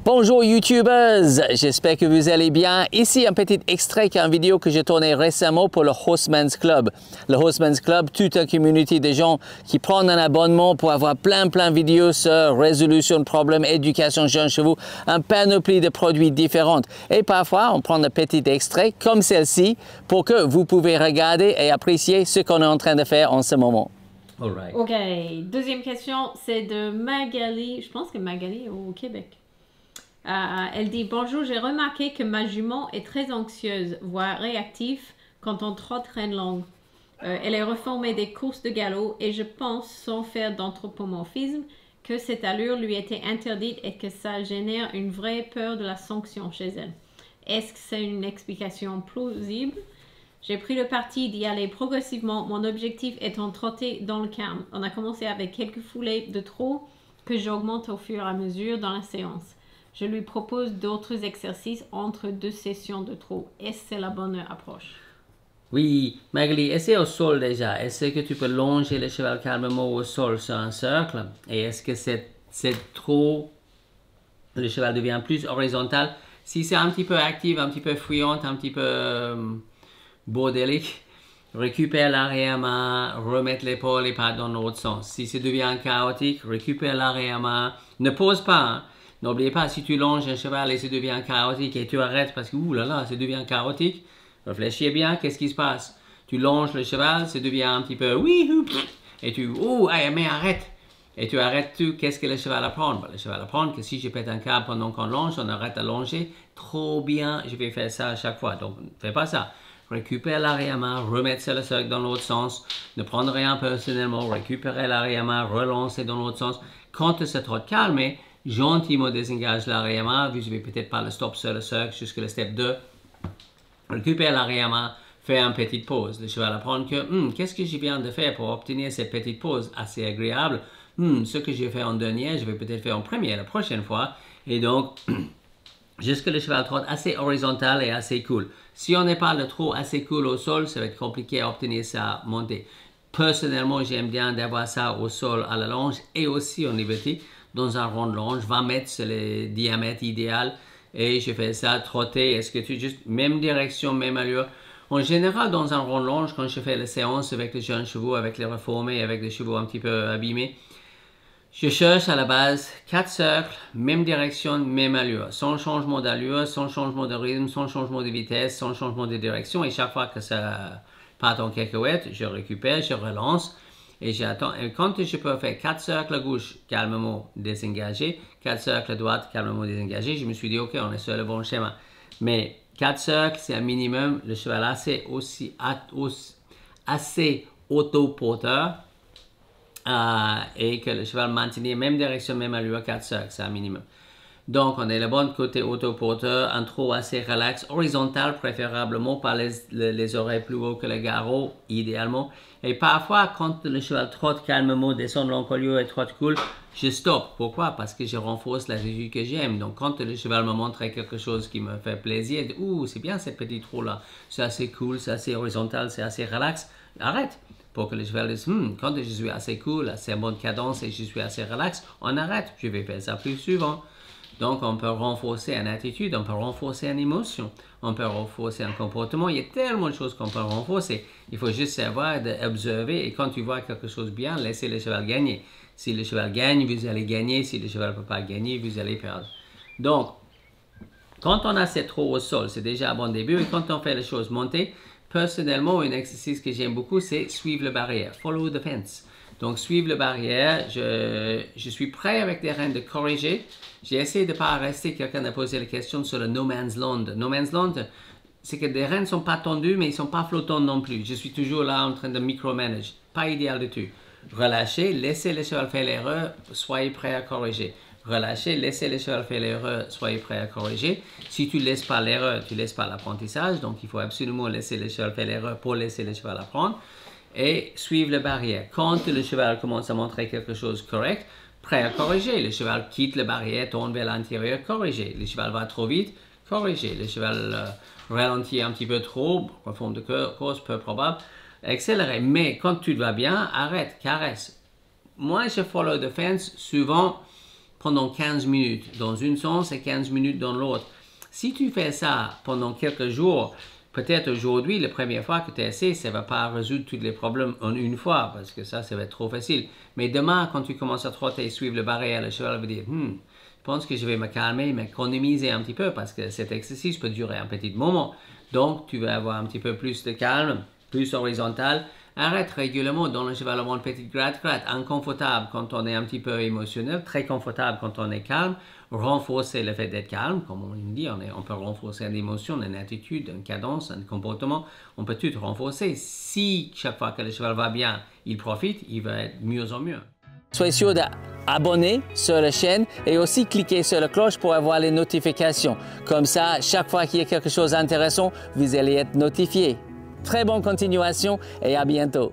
Bonjour YouTubers, j'espère que vous allez bien. Ici un petit extrait d'une vidéo que j'ai tournée récemment pour le Horseman's Club. Le Horseman's Club, toute une communauté de gens qui prennent un abonnement pour avoir plein de vidéos sur résolution de problèmes, éducation jeunes chevaux, un panoplie de produits différents. Et parfois, on prend un petit extrait comme celle-ci pour que vous pouvez regarder et apprécier ce qu'on est en train de faire en ce moment. Alright. Ok, deuxième question, c'est de Magali. Je pense que Magali est au Québec. Elle dit « Bonjour, j'ai remarqué que ma jument est très anxieuse, voire réactive quand on trotte reine longue. Elle est reformée des courses de galop et je pense, sans faire d'anthropomorphisme, que cette allure lui était interdite et que ça génère une vraie peur de la sanction chez elle. Est-ce que c'est une explication plausible? J'ai pris le parti d'y aller progressivement, mon objectif étant de trotter dans le calme. On a commencé avec quelques foulées de trot que j'augmente au fur et à mesure dans la séance. Je lui propose d'autres exercices entre deux sessions de trot. Est-ce que c'est la bonne approche? Oui, Magali, essaie au sol déjà. Est-ce que tu peux longer le cheval calmement au sol sur un cercle? Et est-ce que c'est trop... Le cheval devient plus horizontal? Si c'est un petit peu actif, un petit peu fuyante, un petit peu bordélique, récupère l'arrière-main, remettre l'épaule et pas dans l'autre sens. Si ça devient chaotique, récupère l'arrière-main. Ne pose pas, hein. N'oubliez pas, si tu longes un cheval et ça devient chaotique et tu arrêtes parce que, ouh là là, ça devient chaotique, réfléchis bien, qu'est-ce qui se passe? Tu longes le cheval, ça devient un petit peu, oui, et tu, ouh, mais arrête. Et tu arrêtes tout, qu'est-ce que le cheval apprend? Le cheval apprend que si je pète un câble pendant qu'on longe, on arrête à longer, trop bien, je vais faire ça à chaque fois. Donc, ne fais pas ça. Récupère l'arrière-main, remettre sur le cercle dans l'autre sens, ne prendre rien personnellement, récupérer l'arrière-main, relancer dans l'autre sens. Quand c'est trop calme, gentiment désengage l'arrière-main, vous n'avez peut-être pas le stop sur le cercle jusqu'à le step 2. Récupère l'arrière-main, fais une petite pause. Le cheval apprend que, qu'est-ce que je viens de faire pour obtenir cette petite pause assez agréable? Ce que j'ai fait en dernier, je vais peut-être faire en premier la prochaine fois. Et donc, jusque le cheval trotte assez horizontal et assez cool. Si on n'est pas le trot assez cool au sol, ça va être compliqué à obtenir sa montée. Personnellement, j'aime bien d'avoir ça au sol à la longe et aussi en liberté. Dans un rond de longe, 20 mètres, c'est le diamètre idéal. Et je fais ça, trotter, est-ce que tu juste, même direction, même allure. En général, dans un rond de longe, quand je fais la séance avec les jeunes chevaux, avec les reformés, avec des chevaux un petit peu abîmés, je cherche à la base 4 cercles, même direction, même allure, sans changement d'allure, sans changement de rythme, sans changement de vitesse, sans changement de direction. Et chaque fois que ça part en cacahuète, je récupère, je relance. Et j'attends. Et quand je peux faire 4 cercles à gauche, calmement désengagé, 4 cercles à droite, calmement désengagé, je me suis dit, ok, on est sur le bon schéma. Mais 4 cercles, c'est un minimum. Le cheval assez autoporteur et que le cheval maintenir même direction, même allure, 4 cercles, c'est un minimum. Donc, on est le bon côté autoporteur, un trot assez relax, horizontal préférablement, pas les oreilles plus haut que le garrot, idéalement. Et parfois, quand le cheval trotte calmement, descend l'encolure et trotte cool, je stoppe. Pourquoi? Parce que je renforce l'attitude que j'aime. Donc, quand le cheval me montre quelque chose qui me fait plaisir, ouh, c'est bien ce petit trot-là, c'est assez cool, c'est assez horizontal, c'est assez relax, arrête. Pour que le cheval dise, quand je suis assez cool, assez bonne cadence et je suis assez relax, on arrête. Je vais faire ça plus souvent. Donc, on peut renforcer une attitude, on peut renforcer une émotion, on peut renforcer un comportement. Il y a tellement de choses qu'on peut renforcer. Il faut juste savoir d'observer et quand tu vois quelque chose bien, laissez le cheval gagner. Si le cheval gagne, vous allez gagner. Si le cheval ne peut pas gagner, vous allez perdre. Donc, quand on a ces trous au sol, c'est déjà un bon début. Et quand on fait les choses monter, personnellement, un exercice que j'aime beaucoup, c'est suivre la barrière, follow the fence. Donc, suivre la barrière, je suis prêt avec des rênes de corriger. J'ai essayé de ne pas rester, quelqu'un a posé la question sur le no man's land. No man's land, c'est que les rênes ne sont pas tendues, mais ils ne sont pas flottants non plus. Je suis toujours là en train de micromanage. Pas idéal du tout. Relâchez, laissez le cheval faire l'erreur, soyez prêt à corriger. Relâchez, laissez le cheval faire l'erreur, soyez prêt à corriger. Si tu ne laisses pas l'erreur, tu ne laisses pas l'apprentissage. Donc, il faut absolument laisser le cheval faire l'erreur pour laisser le cheval apprendre. Et suivre la barrière. Quand le cheval commence à montrer quelque chose de correct, prêt à corriger. Le cheval quitte la barrière, tourne vers l'intérieur, corriger. Le cheval va trop vite, corriger. Le cheval ralentit un petit peu trop, forme de course peu probable, accélérer. Mais quand tu vas bien, arrête, caresse. Moi, je follow the fence souvent pendant 15 minutes dans une sens et 15 minutes dans l'autre. Si tu fais ça pendant quelques jours, peut-être aujourd'hui, la première fois que tu essaies, ça ne va pas résoudre tous les problèmes en une fois, parce que ça va être trop facile. Mais demain, quand tu commences à trotter et suivre le barrière, le cheval va dire, je pense que je vais me calmer, m'économiser un petit peu, parce que cet exercice peut durer un petit moment. Donc, tu vas avoir un petit peu plus de calme, plus horizontal. Arrête régulièrement dans le cheval avant une petite gratte-gratte, inconfortable quand on est un petit peu émotionnel, très confortable quand on est calme. Renforcer le fait d'être calme, comme on dit, on peut renforcer une émotion, une attitude, une cadence, un comportement, on peut tout renforcer. Si chaque fois que le cheval va bien, il profite, il va être mieux en mieux. Soyez sûr d'abonner sur la chaîne et aussi cliquer sur la cloche pour avoir les notifications. Comme ça, chaque fois qu'il y a quelque chose d'intéressant, vous allez être notifié. Très bonne continuation et à bientôt.